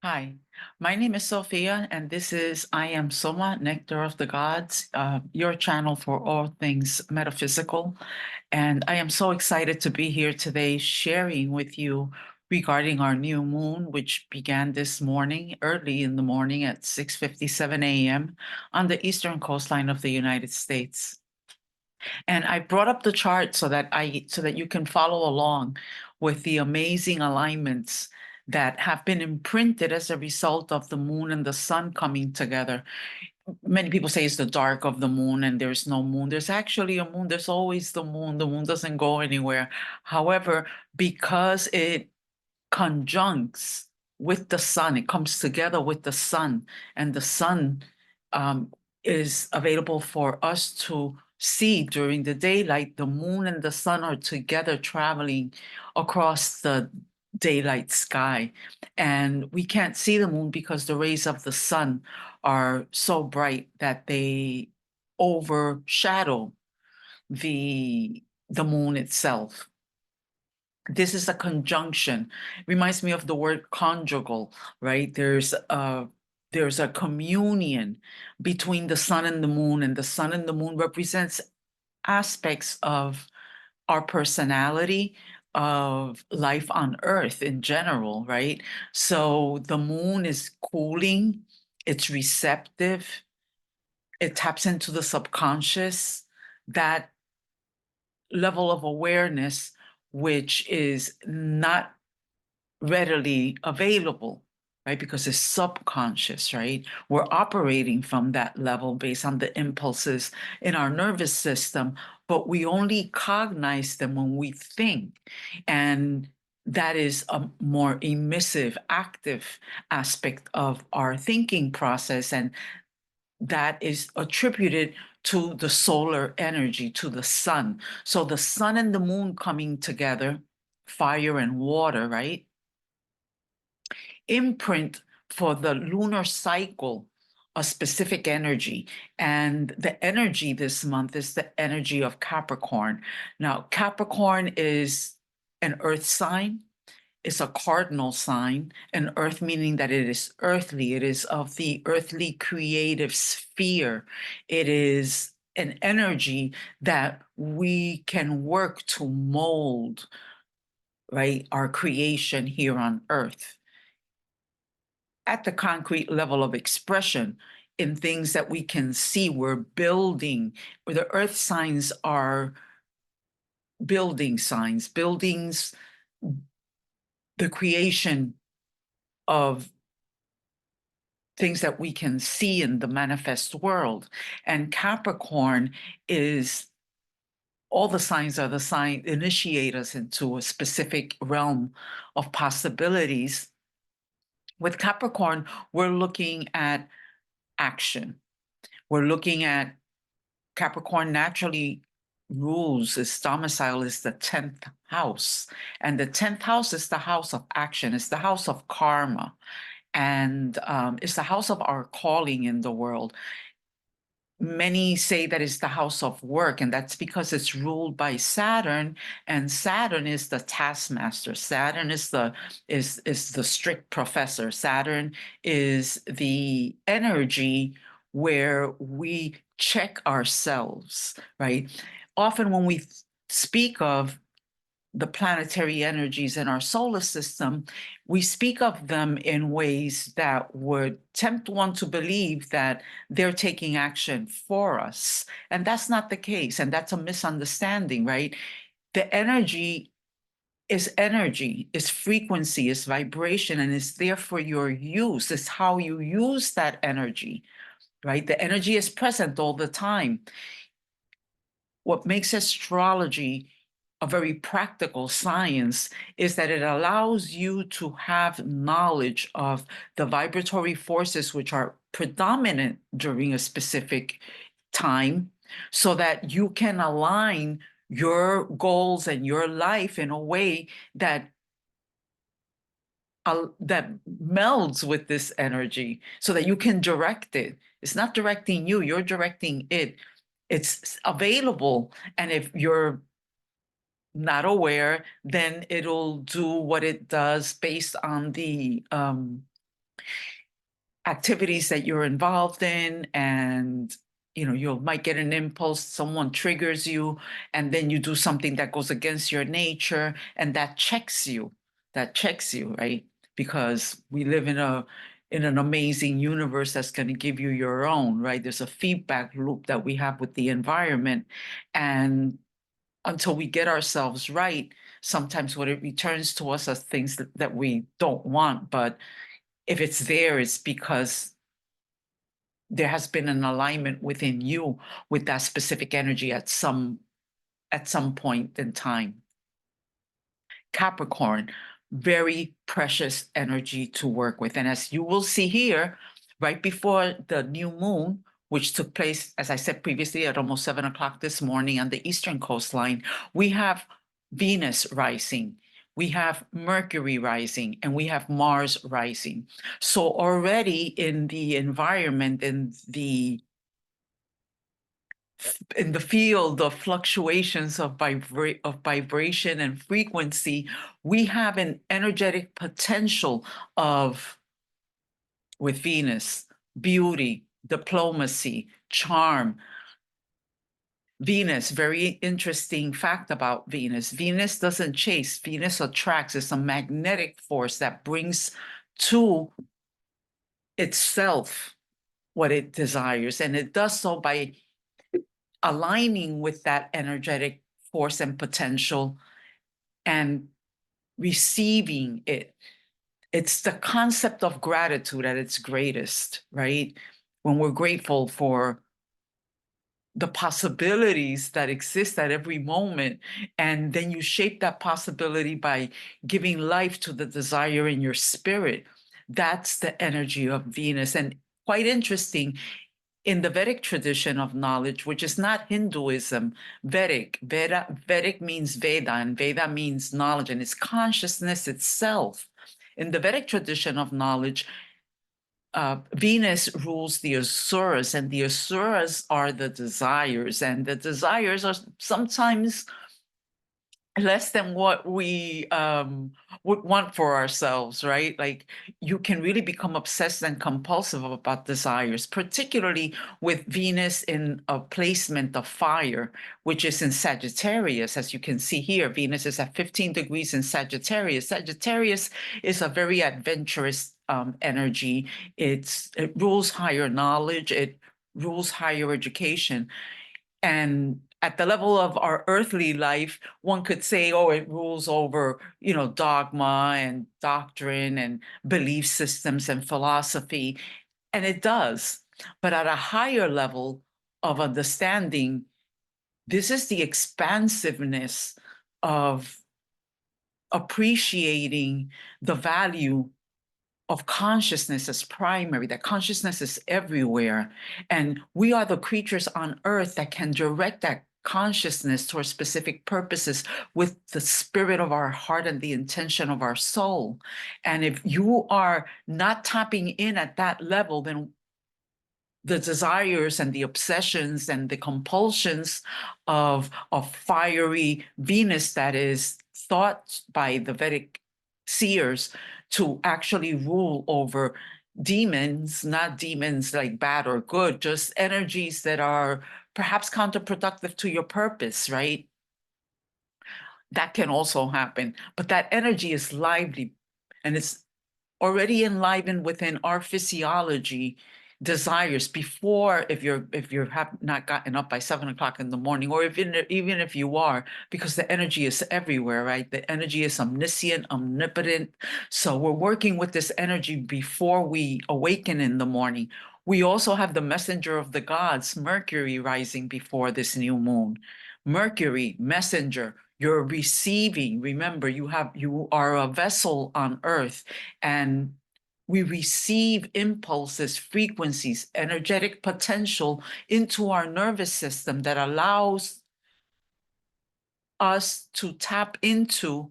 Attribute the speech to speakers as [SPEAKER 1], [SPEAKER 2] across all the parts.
[SPEAKER 1] Hi, my name is Sophia, and this is I Am Soma, Nectar of the Gods, your channel for all things metaphysical. And I am so excited to be here today sharing with you regarding our new moon, which began this morning, early in the morning at 6:57 a.m. on the eastern coastline of the United States. And I brought up the chart so that you can follow along with the amazing alignments that have been imprinted as a result of the moon and the sun coming together. Many people say it's the dark of the moon and there's no moon. There's actually a moon. There's always the moon. The moon doesn't go anywhere. However, because it conjuncts with the sun, it comes together with the sun, and the sun um, is available for us to see during the daylight. The moon and the sun are together traveling across the daylight sky, and we can't see the moon because the rays of the sun are so bright that they overshadow the moon itself. This is a conjunction. Reminds me of the word conjugal, right? There's a communion between the sun and the moon, and the sun and the moon represents aspects of our personality, of life on earth in general, right? So the moon is cooling, it's receptive, it taps into the subconscious, that level of awareness which is not readily available, right? Because it's subconscious, right? We're operating from that level based on the impulses in our nervous system, but we only cognize them when we think. And that is a more emissive, active aspect of our thinking process. And that is attributed to the solar energy, to the sun. So the sun and the moon coming together, fire and water, right? Imprint for the lunar cycle a specific energy. And the energy this month is the energy of Capricorn. Now, Capricorn is an earth sign. It's a cardinal sign, an earth meaning that it is earthly. It is of the earthly creative sphere. It is an energy that we can work to mold, right, our creation here on earth at the concrete level of expression in things that we can see. We're building, or the earth signs are building signs, buildings, the creation of things that we can see in the manifest world. And Capricorn is, all the signs are the sign initiate us into a specific realm of possibilities. With Capricorn, we're looking at action. We're looking at Capricorn naturally rules, its domicile is the 10th house. And the 10th house is the house of action, it's the house of karma, and it's the house of our calling in the world. Many say that it's the house of work, and that's because it's ruled by Saturn, and Saturn is the taskmaster. Saturn is the strict professor. Saturn is the energy where we check ourselves, right? Often when we speak of the planetary energies in our solar system, we speak of them in ways that would tempt one to believe that they're taking action for us. And that's not the case. And that's a misunderstanding, right? The energy, is frequency, is vibration, and it's there for your use. It's how you use that energy, right? The energy is present all the time. What makes astrology a very practical science is that it allows you to have knowledge of the vibratory forces which are predominant during a specific time so that you can align your goals and your life in a way that that melds with this energy so that you can direct it. It's not directing you, you're directing it. It's available, and if you're not aware, then it'll do what it does based on the activities that you're involved in, and you might get an impulse, someone triggers you, and then you do something that goes against your nature, and that checks you, right? Because we live in an amazing universe that's going to give you your own, right? There's a feedback loop that we have with the environment, and until we get ourselves right, sometimes what it returns to us are things that we don't want. But if it's there, it's because there has been an alignment within you with that specific energy at some point in time. Capricorn, very precious energy to work with. And as you will see here, right before the new moon, which took place, as I said previously, at almost 7 o'clock this morning on the eastern coastline, we have Venus rising, we have Mercury rising, and we have Mars rising. So already in the environment, in the field of fluctuations of vibration and frequency, we have an energetic potential of, with Venus, beauty, diplomacy, charm. Venus, very interesting fact about Venus. Venus doesn't chase, Venus attracts. It's a magnetic force that brings to itself what it desires. And it does so by aligning with that energetic force and potential and receiving it. It's the concept of gratitude at its greatest, right? When we're grateful for the possibilities that exist at every moment, and then you shape that possibility by giving life to the desire in your spirit. That's the energy of Venus. And quite interesting, in the Vedic tradition of knowledge, which is not Hinduism, Vedic means Veda, and Veda means knowledge, and it's consciousness itself. In the Vedic tradition of knowledge, Venus rules the Asuras, and the Asuras are the desires, and the desires are sometimes less than what we would want for ourselves, right? Like, you can really become obsessed and compulsive about desires, particularly with Venus in a placement of fire, which is in Sagittarius. As you can see here, Venus is at 15 degrees in Sagittarius. Sagittarius is a very adventurous energy. It rules higher knowledge, it rules higher education. And at the level of our earthly life, one could say, oh, it rules over, dogma and doctrine and belief systems and philosophy. And it does. But at a higher level of understanding, this is the expansiveness of appreciating the value of consciousness as primary, that consciousness is everywhere. And we are the creatures on earth that can direct that consciousness towards specific purposes with the spirit of our heart and the intention of our soul. And if you are not tapping in at that level, then the desires and the obsessions and the compulsions of fiery Venus that is thought by the Vedic seers to actually rule over demons, not demons like bad or good, just energies that are perhaps counterproductive to your purpose, right? That can also happen. But that energy is lively, and it's already enlivened within our physiology desires before, if you have not gotten up by 7 o'clock in the morning, or even if you are, because the energy is everywhere, right? The energy is omniscient, omnipotent. So we're working with this energy before we awaken in the morning. We also have the messenger of the gods, Mercury, rising before this new moon. Mercury, messenger, you're receiving. Remember, you are a vessel on earth, and we receive impulses, frequencies, energetic potential into our nervous system that allows us to tap into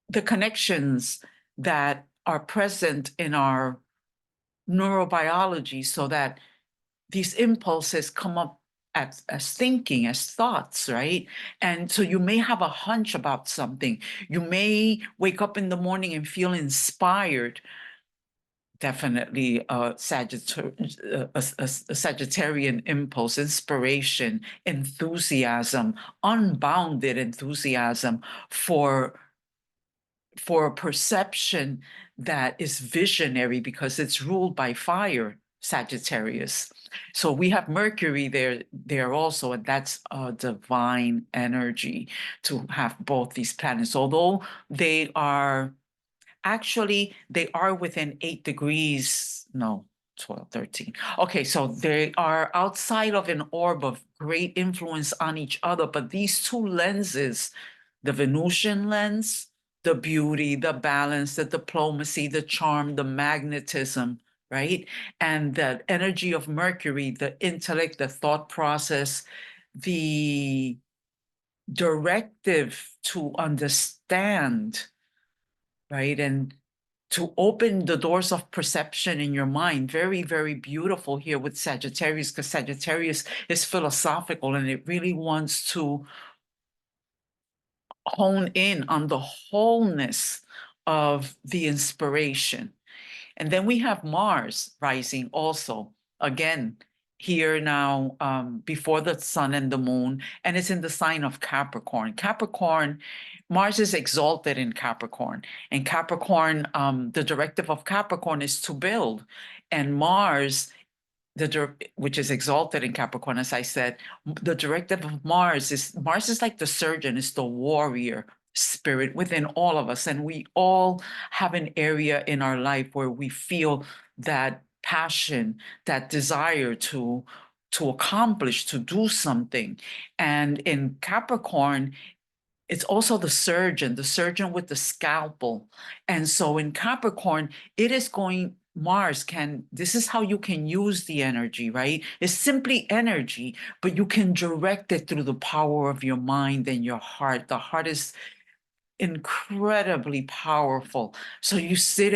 [SPEAKER 1] the connections that are present in our neurobiology, so that these impulses come up as thinking, as thoughts, right? And so you may have a hunch about something. You may wake up in the morning and feel inspired definitely a Sagittarian impulse, inspiration, enthusiasm, unbounded enthusiasm for a perception that is visionary because it's ruled by fire, Sagittarius. So we have Mercury there also, and that's a divine energy to have both these planets. Although they are within 8 degrees, no, 12, 13. Okay, so they are outside of an orb of great influence on each other, but these two lenses, the Venusian lens, the beauty, the balance, the diplomacy, the charm, the magnetism, right? And the energy of Mercury, the intellect, the thought process, the directive to understand, right? And to open the doors of perception in your mind. Very, very beautiful here with Sagittarius, because Sagittarius is philosophical and it really wants to hone in on the wholeness of the inspiration. And then we have Mars rising also, again, here now before the sun and the moon, and it's in the sign of Capricorn. Capricorn, Mars is exalted in Capricorn, and Capricorn, the directive of Capricorn is to build, and Mars, which is exalted in Capricorn, as I said, the directive of Mars is like the surgeon, is the warrior spirit within all of us. And we all have an area in our life where we feel that passion, that desire to accomplish, to do something. And in Capricorn, it's also the surgeon with the scalpel. And so in Capricorn, it is going, this is how you can use the energy, right? It's simply energy, but you can direct it through the power of your mind and your heart. The heart is incredibly powerful. So you sit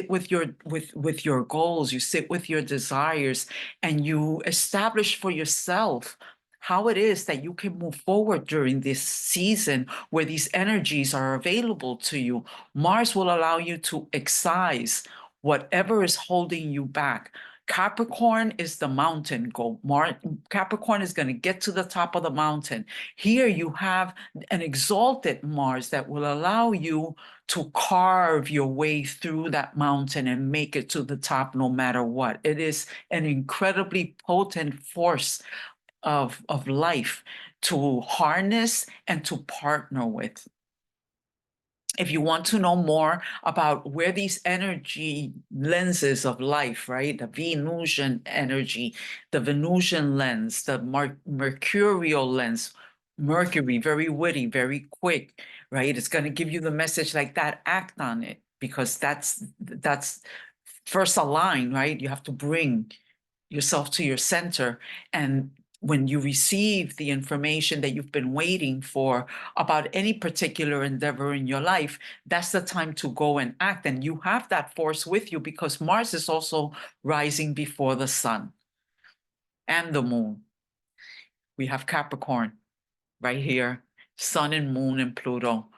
[SPEAKER 1] with your goals, you sit with your desires, and you establish for yourself how it is that you can move forward during this season where these energies are available to you. Mars will allow you to excise whatever is holding you back. Capricorn is the mountain goal. Capricorn is going to get to the top of the mountain. Here you have an exalted Mars that will allow you to carve your way through that mountain and make it to the top no matter what. It is an incredibly potent force of life to harness and to partner with. If you want to know more about where these energy lenses of life, right? The Venusian energy, the Venusian lens, the Mercurial lens, Mercury, very witty, very quick, right? It's going to give you the message like that, act on it, because that's first align, right? You have to bring yourself to your center. And when you receive the information that you've been waiting for about any particular endeavor in your life, that's the time to go and act. And you have that force with you because Mars is also rising before the sun and the moon. We have Capricorn right here, sun and moon and Pluto.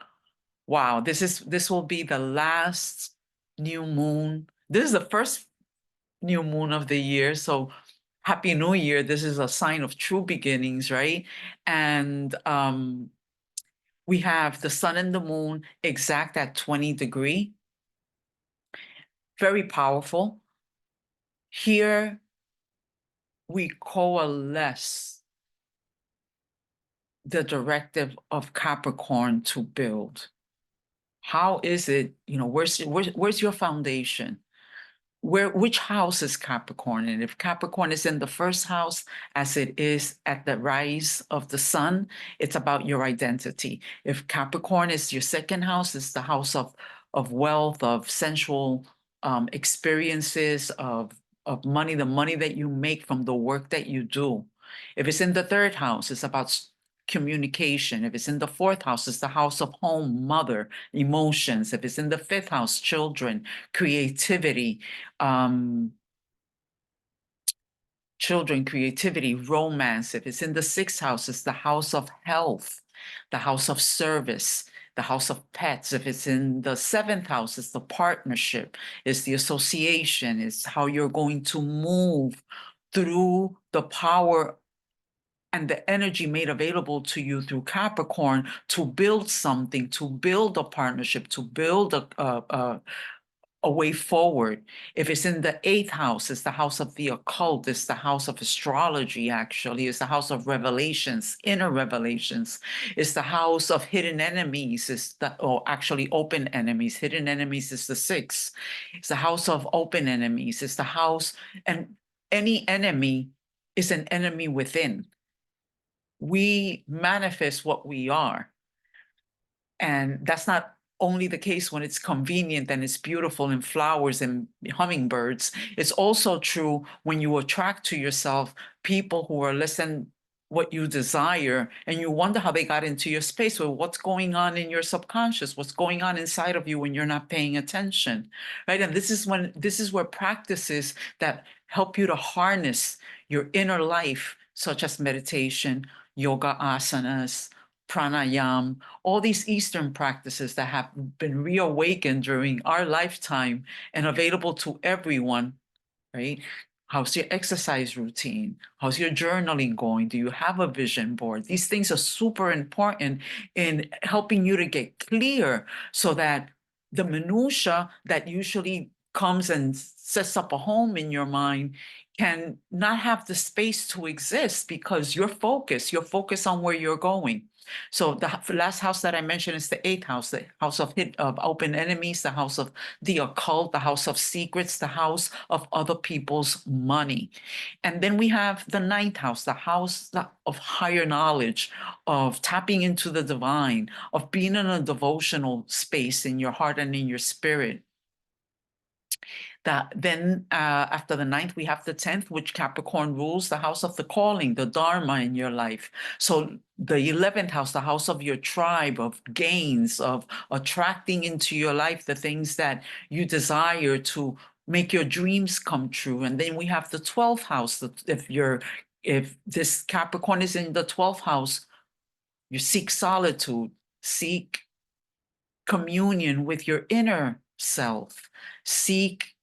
[SPEAKER 1] Wow, this will be the last new moon. This is the first new moon of the year. So Happy New Year. This is a sign of true beginnings, right? And we have the sun and the moon exact at 20 degrees. Very powerful. Here we coalesce the directive of Capricorn to build. How is it, where's your foundation? Which house is Capricorn? And if Capricorn is in the first house, as it is at the rise of the sun, it's about your identity. If Capricorn is your second house, it's the house of wealth, of sensual experiences, of money, the money that you make from the work that you do. If it's in the third house, it's about communication. If it's in the fourth house, it's the house of home, mother, emotions. If it's in the fifth house, children, creativity, romance. If it's in the sixth house, it's the house of health, the house of service, the house of pets. If it's in the seventh house, it's the partnership, it's the association, it's how you're going to move through the power and the energy made available to you through Capricorn to build something, to build a partnership, to build a way forward. If it's in the eighth house, it's the house of the occult, it's the house of astrology, actually, it's the house of revelations, inner revelations, it's the house of hidden enemies, or actually open enemies. Hidden enemies is the sixth. It's the house of open enemies, it's the house, and any enemy is an enemy within. We manifest what we are. And that's not only the case when it's convenient and it's beautiful and flowers and hummingbirds. It's also true when you attract to yourself people who are less than what you desire, and you wonder how they got into your space. Well, what's going on in your subconscious? What's going on inside of you when you're not paying attention, right? And this is where practices that help you to harness your inner life, such as meditation, yoga asanas, pranayam, all these Eastern practices that have been reawakened during our lifetime and available to everyone, right? How's your exercise routine? How's your journaling going? Do you have a vision board? These things are super important in helping you to get clear so that the minutia that usually comes and sets up a home in your mind can not have the space to exist because you're focused on where you're going. So the last house that I mentioned is the eighth house, the house of open enemies, the house of the occult, the house of secrets, the house of other people's money. And then we have the ninth house, the house of higher knowledge, of tapping into the divine, of being in a devotional space in your heart and in your spirit. Then after the ninth, we have the 10th, which Capricorn rules, the house of the calling, the Dharma in your life. So the 11th house, the house of your tribe, of gains, of attracting into your life the things that you desire to make your dreams come true. And then we have the 12th house. If this Capricorn is in the 12th house, you seek solitude, seek communion with your inner self, seek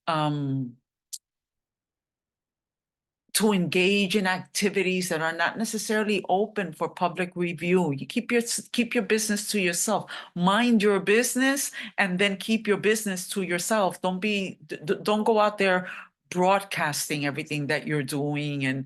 [SPEAKER 1] to engage in activities that are not necessarily open for public review. You keep your business to yourself. Mind your business, and then keep your business to yourself. Don't go out there broadcasting everything that you're doing, and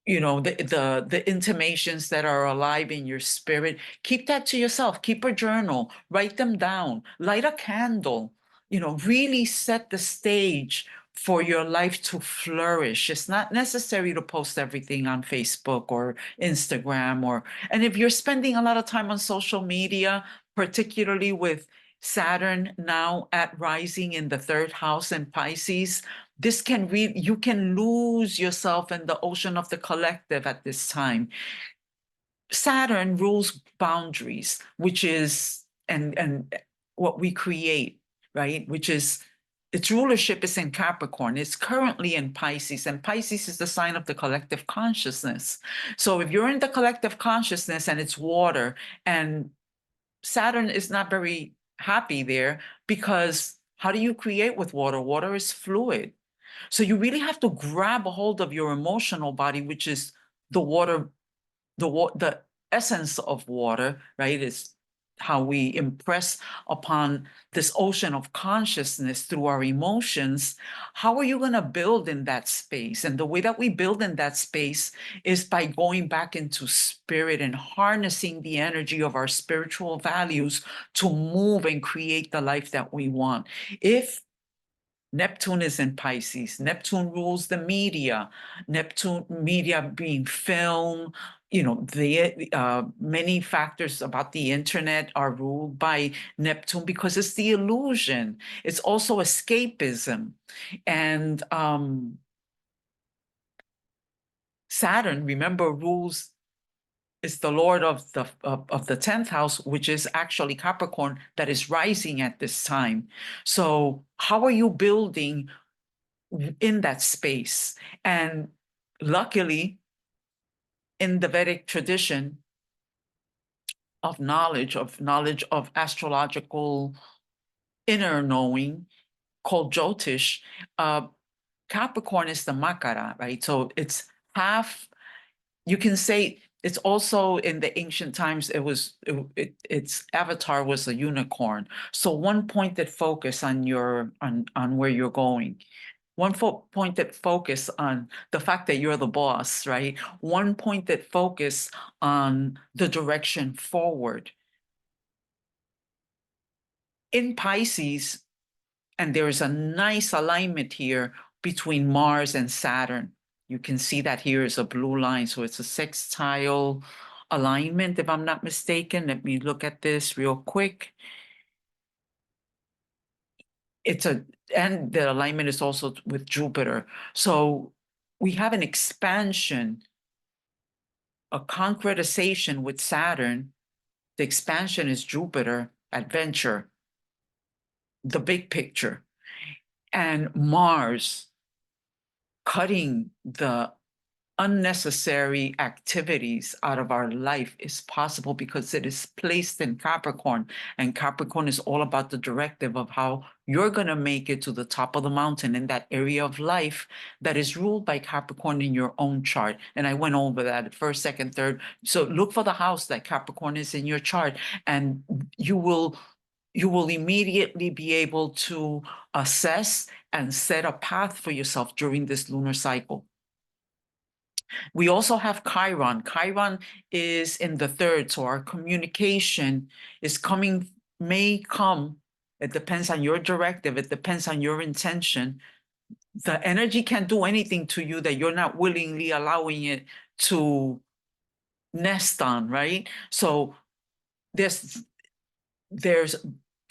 [SPEAKER 1] the intimations that are alive in your spirit. Keep that to yourself. Keep a journal. Write them down. Light a candle. Really set the stage for your life to flourish. It's not necessary to post everything on Facebook or Instagram, and if you're spending a lot of time on social media, particularly with Saturn now at rising in the third house in Pisces, you can lose yourself in the ocean of the collective at this time. Saturn rules boundaries, which is and what we create, right? Which is its rulership is in Capricorn. It's currently in Pisces, and Pisces is the sign of the collective consciousness. So if you're in the collective consciousness and it's water, and Saturn is not very happy there, because how do you create with water? Water is fluid. So you really have to grab a hold of your emotional body, which is the water, the essence of water, right? Is how we impress upon this ocean of consciousness through our emotions. How are you going to build in that space? And the way that we build in that space is by going back into spirit and harnessing the energy of our spiritual values to move and create the life that we want. If Neptune is in Pisces. Neptune rules the media. Media being film, the many factors about the internet are ruled by Neptune because it's the illusion. It's also escapism. And Saturn, remember, is the Lord of the 10th house, which is actually Capricorn, that is rising at this time. So how are you building in that space? And luckily, in the Vedic tradition, of knowledge, of astrological inner knowing called Jyotish. Capricorn is the Makara, right? So it's half, you can say it's also in the ancient times, its avatar was a unicorn. So one pointed focus on on where you're going. One pointed focus on the fact that you're the boss, right? One pointed focus on the direction forward. In Pisces, and there is a nice alignment here between Mars and Saturn. You can see that here is a blue line. So it's a sextile alignment, if I'm not mistaken. Let me look at this real quick. And the alignment is also with Jupiter. So we have an expansion, a concretization with Saturn. The expansion is Jupiter, adventure, the big picture. And Mars, cutting the unnecessary activities out of our life is possible because it is placed in Capricorn. And Capricorn is all about the directive of how you're going to make it to the top of the mountain in that area of life that is ruled by Capricorn in your own chart. And I went over that first, second, third. So look for the house that Capricorn is in your chart, and you will immediately be able to assess and set a path for yourself during this lunar cycle. We also have Chiron. Chiron is in the third, so our communication is coming, may come. It depends on your directive. It depends on your intention. The energy can't do anything to you that you're not willingly allowing it to nest on, right? So there's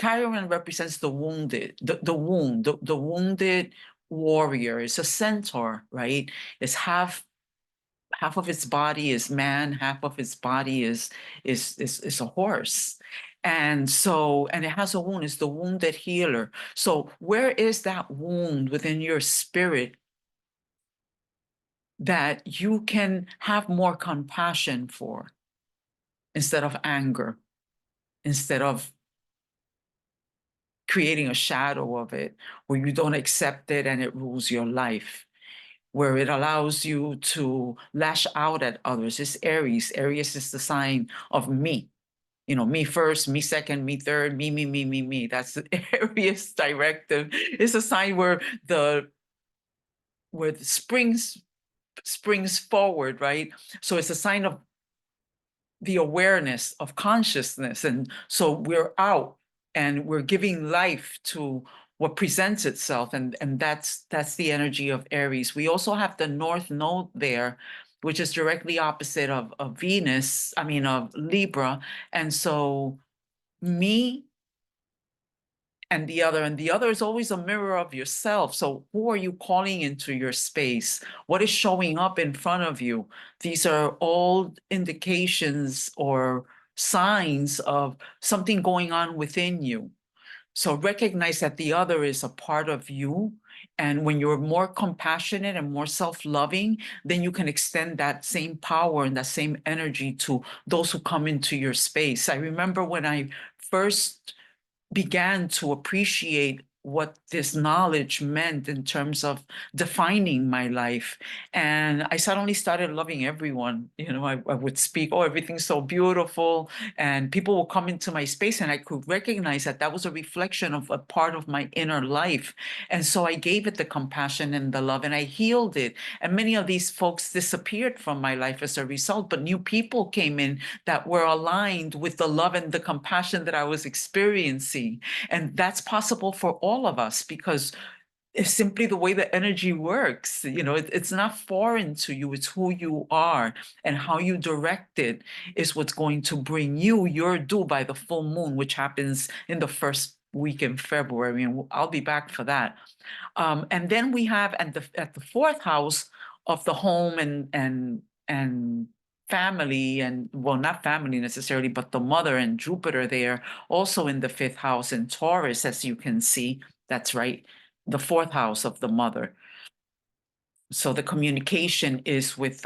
[SPEAKER 1] Chiron represents the wounded, the wounded warrior. It's a centaur, right? It's half of its body is man, half of its body is a horse. And so, and it has a wound, it's the wounded healer. So where is that wound within your spirit that you can have more compassion for instead of anger, instead of creating a shadow of it where you don't accept it and it rules your life, where it allows you to lash out at others? It's Aries. Aries is the sign of me. You know, me first, me second, me third, me. That's the Aries directive. It's a sign where the springs forward, right? So it's a sign of the awareness of consciousness. And so we're out and we're giving life to what presents itself. And that's the energy of Aries. We also have the North Node there, which is directly opposite of Venus, of Libra. And so me and the other is always a mirror of yourself. So who are you calling into your space? What is showing up in front of you? These are all indications or signs of something going on within you. So recognize that the other is a part of you. And when you're more compassionate and more self-loving, then you can extend that same power and that same energy to those who come into your space. I remember when I first began to appreciate what this knowledge meant in terms of defining my life. And I suddenly started loving everyone. I would speak, oh, everything's so beautiful. And people will come into my space and I could recognize that that was a reflection of a part of my inner life. And so I gave it the compassion and the love and I healed it. And many of these folks disappeared from my life as a result, but new people came in that were aligned with the love and the compassion that I was experiencing. And that's possible for all of us because it's simply the way the energy works. It's not foreign to you. It's who you are, and how you direct it is what's going to bring you your due by the full moon, which happens in the first week in February. And I'll be back for that. And then we have at the fourth house of the home and family, and well, not family necessarily, but the mother and Jupiter there, also in the fifth house in Taurus, as you can see. That's right, the fourth house of the mother. So the communication is with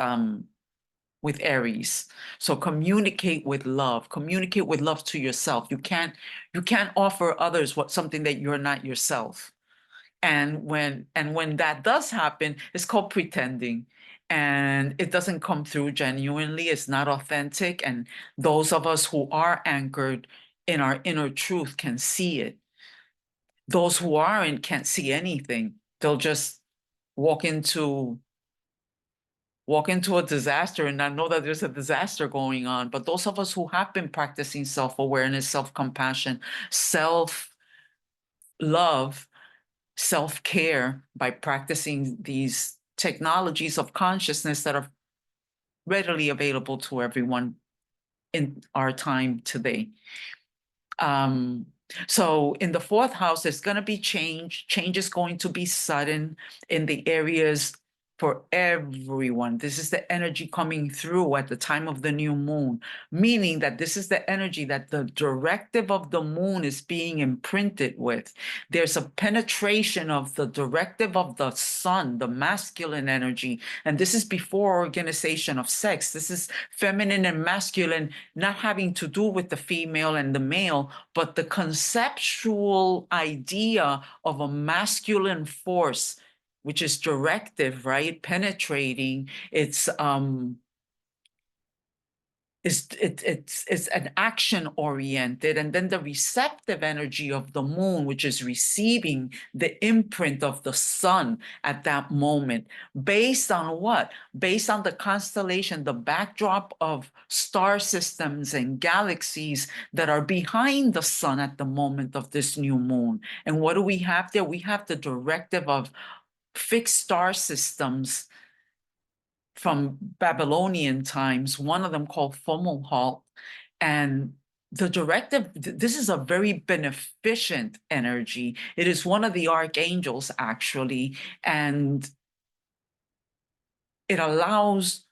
[SPEAKER 1] with Aries. So communicate with love. Communicate with love to yourself. You can't offer others something that you're not yourself. And when that does happen, it's called pretending. And it doesn't come through genuinely. It's not authentic. And those of us who are anchored in our inner truth can see it. Those who aren't can't see anything. They'll just walk into a disaster and not know that there's a disaster going on. But those of us who have been practicing self-awareness, self-compassion, self-love, self-care by practicing these technologies of consciousness that are readily available to everyone in our time today. So in the fourth house, there's going to be change. Change is going to be sudden in the areas for everyone. This is the energy coming through at the time of the new moon, meaning that this is the energy that the directive of the moon is being imprinted with. There's a penetration of the directive of the sun, the masculine energy, and this is before organization of sex. This is feminine and masculine, not having to do with the female and the male, but the conceptual idea of a masculine force, which is directive, right? Penetrating. It's an action oriented, and then the receptive energy of the moon, which is receiving the imprint of the sun at that moment, based on what? Based on the constellation, the backdrop of star systems and galaxies that are behind the sun at the moment of this new moon. And what do we have there? We have the directive of fixed star systems from Babylonian times, one of them called Fomalhaut. And the directive, this is a very beneficent energy. It is one of the archangels, actually, and it allows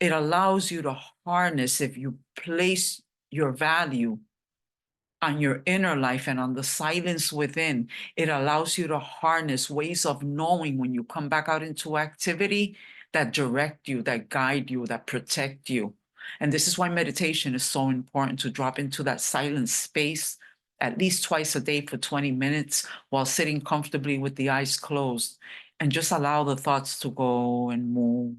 [SPEAKER 1] you to harness, if you place your value on your inner life and on the silence within, it allows you to harness ways of knowing when you come back out into activity that direct you, that guide you, that protect you. And this is why meditation is so important, to drop into that silent space at least twice a day for 20 minutes while sitting comfortably with the eyes closed, and just allow the thoughts to go and move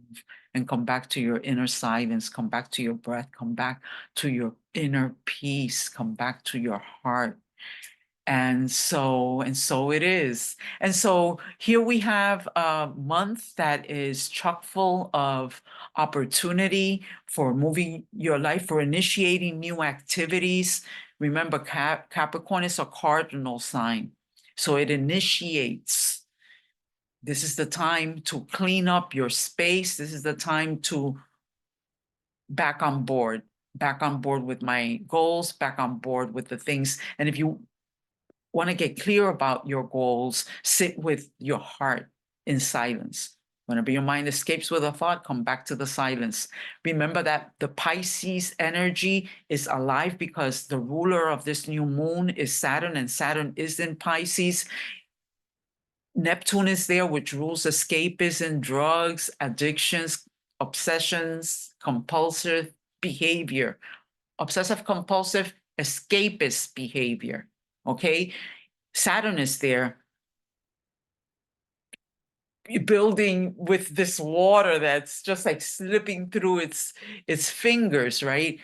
[SPEAKER 1] and come back to your inner silence, come back to your breath, come back to your inner peace, come back to your heart. And so it is. And so here we have a month that is chock full of opportunity for moving your life, for initiating new activities. Remember, Capricorn is a cardinal sign, so it initiates. This is the time to clean up your space. This is the time to back on board with my goals, back on board with the things. And if you want to get clear about your goals, sit with your heart in silence. Whenever your mind escapes with a thought, come back to the silence. Remember that the Pisces energy is alive because the ruler of this new moon is Saturn, and Saturn is in Pisces. Neptune is there, which rules escapism, drugs, addictions, obsessions, compulsive behavior, obsessive compulsive escapist behavior. Okay, Saturn is there, building with this water that's just like slipping through its fingers, right?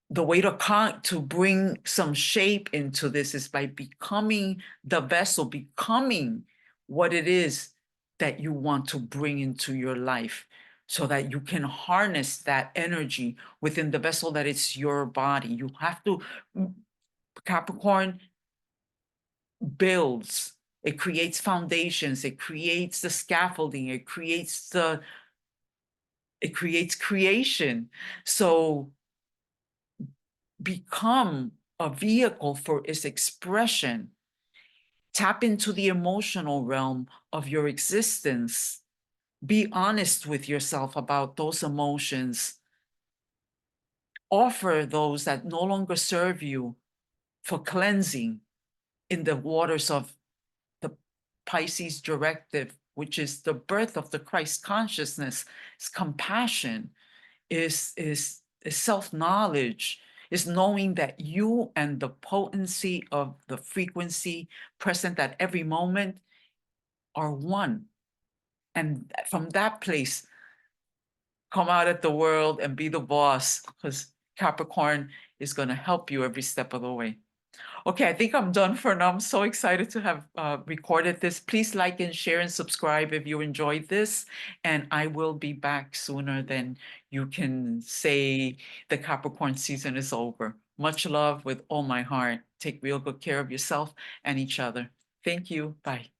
[SPEAKER 1] The way to bring some shape into this is by becoming the vessel, becoming what it is that you want to bring into your life, so that you can harness that energy within the vessel that it's your body. You have to, Capricorn builds, it creates foundations, it creates the scaffolding, it creates creation. So become a vehicle for its expression. Tap into the emotional realm of your existence. Be honest with yourself about those emotions. Offer those that no longer serve you for cleansing in the waters of the Pisces directive, which is the birth of the Christ consciousness. It's compassion. is self-knowledge, is knowing that you and the potency of the frequency present at every moment are one. And from that place, come out at the world and be the boss, because Capricorn is going to help you every step of the way. Okay, I think I'm done for now. I'm so excited to have recorded this. Please like and share and subscribe if you enjoyed this. And I will be back sooner than you can say the Capricorn season is over. Much love with all my heart. Take real good care of yourself and each other. Thank you. Bye.